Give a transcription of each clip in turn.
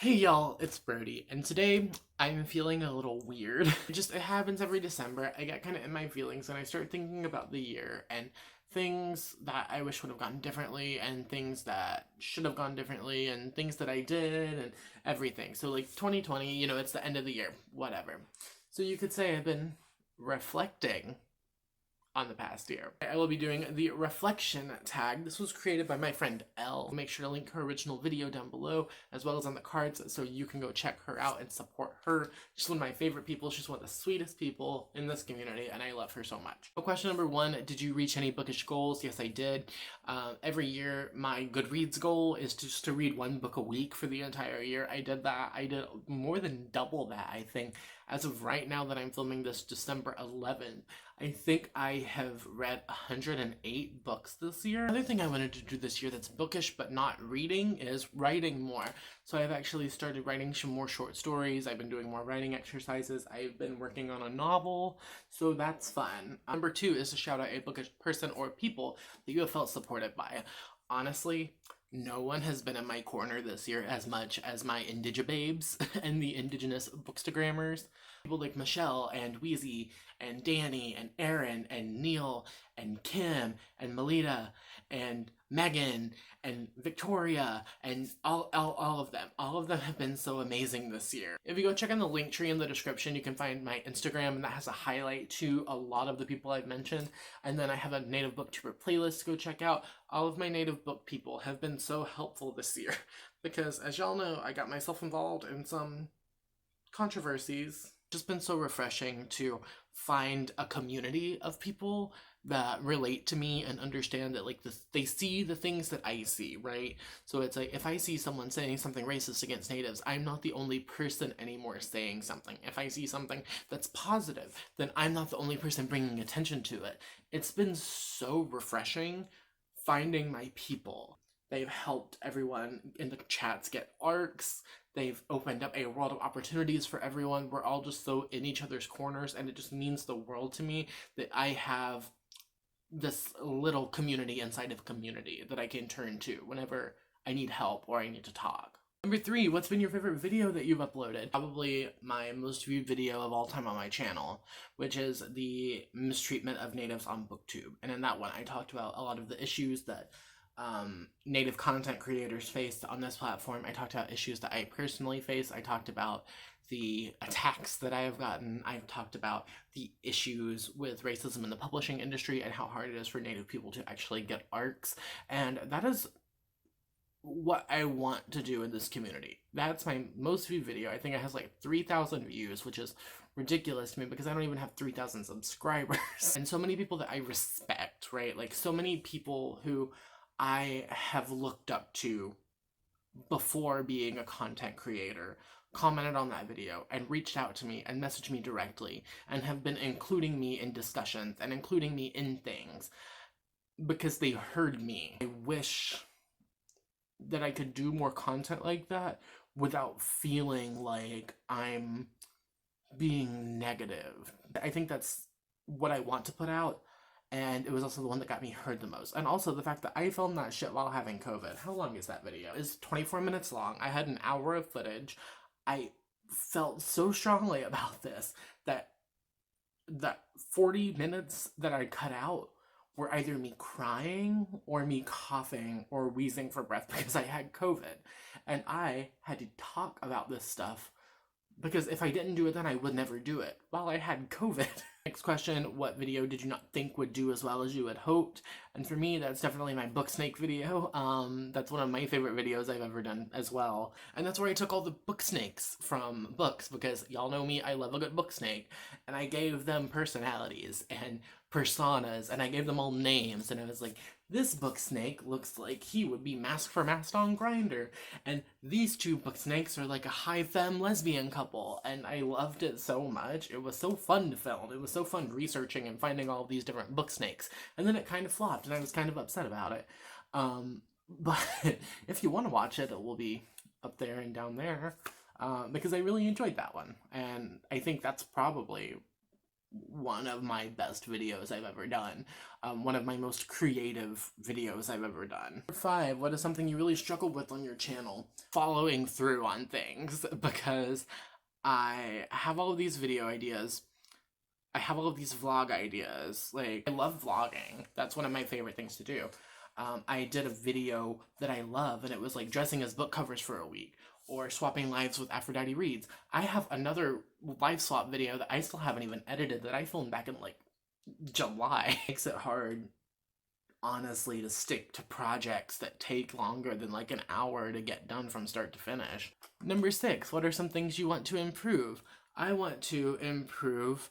Hey y'all, it's Brody, and today I'm feeling a little weird. It happens every December. I get kind of in my feelings and I start thinking about the year and things that I wish would have gone differently and things that should have gone differently and things that I did and everything. So like 2020, it's the end of the year, whatever. So you could say I've been reflecting on the past year. I will be doing the reflection tag. This was created by my friend Elle. Make sure to link her original video down below as well as on the cards so you can go check her out and support her. She's one of my favorite people. She's one of the sweetest people in this community and I love her so much. So question number 1, did you reach any bookish goals? Yes, I did. Every year my Goodreads goal is just to read one book a week for the entire year. I did that. I did more than double that, I think. As of right now that I'm filming this, December 11th, I think I have read 108 books this year. Another thing I wanted to do this year that's bookish but not reading is writing more. So I've actually started writing some more short stories. I've been doing more writing exercises. I've been working on a novel, so that's fun. Number 2 is to shout out a bookish person or people that you have felt supported by. Honestly, no one has been in my corner this year as much as my Indigibabes and the indigenous bookstagrammers. People like Michelle and Wheezy and Danny and Aaron and Neil and Kim and Melita and Megan and Victoria and all of them. All of them have been so amazing this year. If you go check on the link tree in the description, you can find my Instagram, and that has a highlight to a lot of the people I've mentioned. And then I have a Native Booktuber playlist to go check out. All of my Native book people have been so helpful this year because, as y'all know, I got myself involved in some controversies. It's just been so refreshing to find a community of people that relate to me and understand that they see the things that I see, right? So it's like if I see someone saying something racist against natives, I'm not the only person anymore saying something. If I see something that's positive, then I'm not the only person bringing attention to it. It's been so refreshing finding my people. They've helped everyone in the chats get arcs. They've opened up a world of opportunities for everyone. We're all just so in each other's corners, and it just means the world to me that I have this little community inside of a community that I can turn to whenever I need help or I need to talk. Number 3, what's been your favorite video that you've uploaded? Probably my most viewed video of all time on my channel, which is the mistreatment of natives on BookTube. And in that one, I talked about a lot of the issues that native content creators face on this platform. I talked about issues that I personally face. I talked about the attacks that I have gotten. I've talked about the issues with racism in the publishing industry and how hard it is for native people to actually get arcs. And that is what I want to do in this community. That's my most viewed video. I think it has like 3,000 views, which is ridiculous to me because I don't even have 3,000 subscribers. And so many people that I respect, right? Like so many people who I have looked up to before being a content creator commented on that video and reached out to me and messaged me directly and have been including me in discussions and including me in things because they heard me. I wish that I could do more content like that without feeling like I'm being negative. I think that's what I want to put out, and it was also the one that got me heard the most. And also the fact that I filmed that shit while having COVID. How long is that video? It's 24 minutes long. I had an hour of footage. I felt so strongly about this that 40 minutes that I cut out were either me crying or me coughing or wheezing for breath because I had COVID. And I had to talk about this stuff because if I didn't do it then I would never do it while I had COVID. Next question, what video did you not think would do as well as you had hoped? And for me, that's definitely my book snake video. That's one of my favorite videos I've ever done as well. And that's where I took all the book snakes from books because y'all know me, I love a good book snake. And I gave them personalities and personas and I gave them all names and I was like, this book snake looks like he would be masked for masked on Grindr, and these two book snakes are like a high femme lesbian couple, and I loved it so much. It was so fun to film. It was so fun researching and finding all of these different book snakes, and then it kind of flopped and I was kind of upset about it. But if you want to watch it, it will be up there and down there because I really enjoyed that one, and I think that's probably one of my best videos I've ever done. One of my most creative videos I've ever done. Number 5, what is something you really struggle with on your channel? Following through on things, because I have all of these video ideas. I have all of these vlog ideas. Like, I love vlogging. That's one of my favorite things to do. I did a video that I love, and it was like dressing as book covers for a week, or swapping lives with Aphrodite Reads. I have another live swap video that I still haven't even edited that I filmed back in like July. It makes it hard, honestly, to stick to projects that take longer than like an hour to get done from start to finish. Number 6, what are some things you want to improve? I want to improve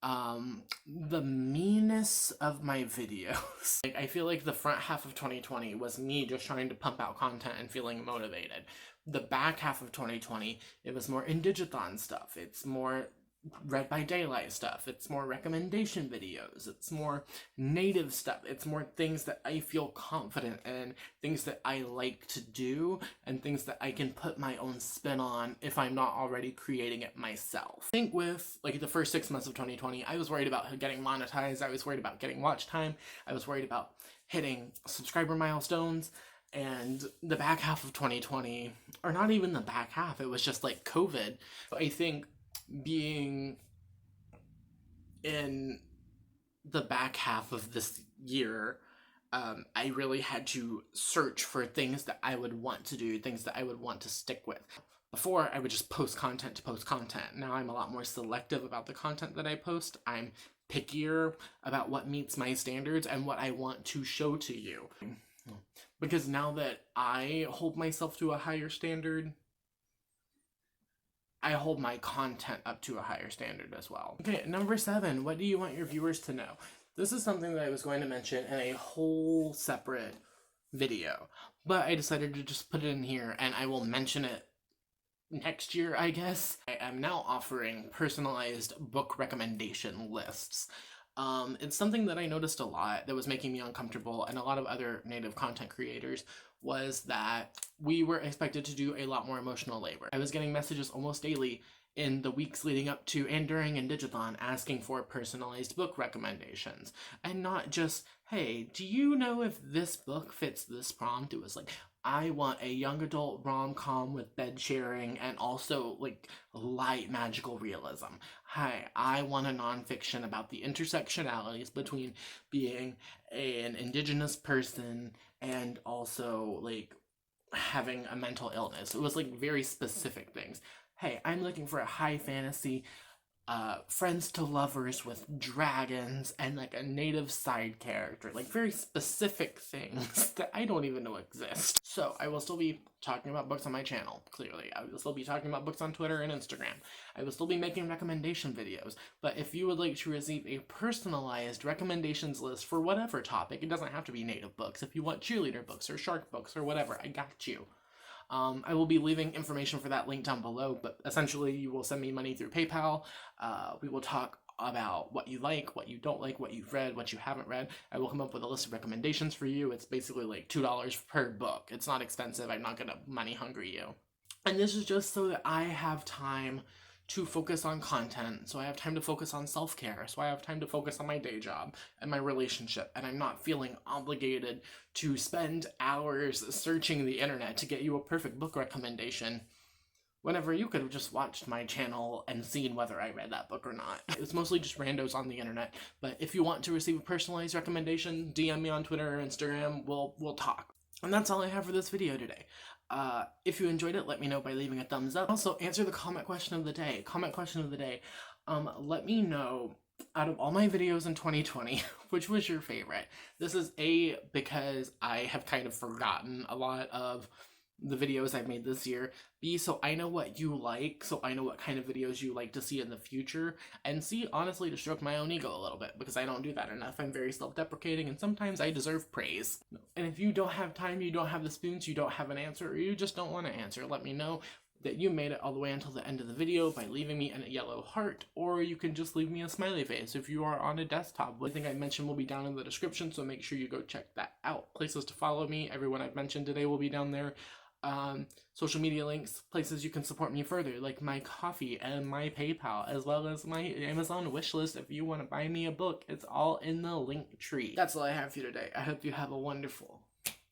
the meanness of my videos. Like, I feel like the front half of 2020 was me just trying to pump out content and feeling motivated. The back half of 2020, it was more Indigithon stuff. It's more Read by Daylight stuff. It's more recommendation videos. It's more native stuff. It's more things that I feel confident in, things that I like to do, and things that I can put my own spin on if I'm not already creating it myself. I think with like the first 6 months of 2020, I was worried about getting monetized. I was worried about getting watch time. I was worried about hitting subscriber milestones. And the back half of 2020, or not even the back half, it was just like COVID. I think being in the back half of this year, I really had to search for things that I would want to do, things that I would want to stick with. Before, I would just post content to post content. Now I'm a lot more selective about the content that I post. I'm pickier about what meets my standards and what I want to show to you. Because now that I hold myself to a higher standard, I hold my content up to a higher standard as well. Okay, number 7, what do you want your viewers to know? This is something that I was going to mention in a whole separate video, but I decided to just put it in here, and I will mention it next year, I guess. I am now offering personalized book recommendation lists. It's something that I noticed a lot that was making me uncomfortable, and a lot of other native content creators, was that we were expected to do a lot more emotional labor. I was getting messages almost daily in the weeks leading up to and during Indigithon asking for personalized book recommendations. And not just, hey, do you know if this book fits this prompt? It was like, I want a young adult rom-com with bed sharing and also like light magical realism. Hi, I want a nonfiction about the intersectionalities between being an indigenous person and also like having a mental illness. It was like very specific things. Hey, I'm looking for a high fantasy friends to lovers with dragons and like a native side character, like very specific things that I don't even know exist. So I will still be talking about books on my channel, clearly. I will still be talking about books on Twitter and Instagram. I will still be making recommendation videos, but if you would like to receive a personalized recommendations list for whatever topic, it doesn't have to be native books. If you want cheerleader books or shark books or whatever, I got you. I will be leaving information for that link down below, but essentially you will send me money through PayPal. We will talk about what you like, what you don't like, what you've read, what you haven't read. I will come up with a list of recommendations for you. It's basically like $2 per book. It's not expensive. I'm not gonna money hungry you. And this is just so that I have time to focus on content, so I have time to focus on self-care, so I have time to focus on my day job and my relationship, and I'm not feeling obligated to spend hours searching the internet to get you a perfect book recommendation whenever you could have just watched my channel and seen whether I read that book or not. It's mostly just randos on the internet, but if you want to receive a personalized recommendation, DM me on Twitter or Instagram, we'll talk. And that's all I have for this video today. If you enjoyed it, let me know by leaving a thumbs up. Also, answer the comment question of the day. Let me know, out of all my videos in 2020, which was your favorite? This is A, because I have kind of forgotten a lot of the videos I've made this year. B, so I know what you like, so I know what kind of videos you like to see in the future. And C, honestly, to stroke my own ego a little bit, because I don't do that enough. I'm very self-deprecating, and sometimes I deserve praise. And if you don't have time, you don't have the spoons, you don't have an answer, or you just don't want to answer, let me know that you made it all the way until the end of the video by leaving me a yellow heart, or you can just leave me a smiley face if you are on a desktop. Everything I mentioned will be down in the description, so make sure you go check that out. Places to follow me, everyone I've mentioned today will be down there. social media links, places you can support me further, like my coffee and my PayPal, as well as my Amazon wishlist. If you want to buy me a book, it's all in the link tree. That's all I have for you today. I hope you have a wonderful,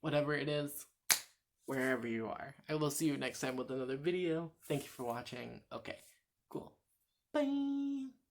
whatever it is, wherever you are. I will see you next time with another video. Thank you for watching. Okay, cool. Bye.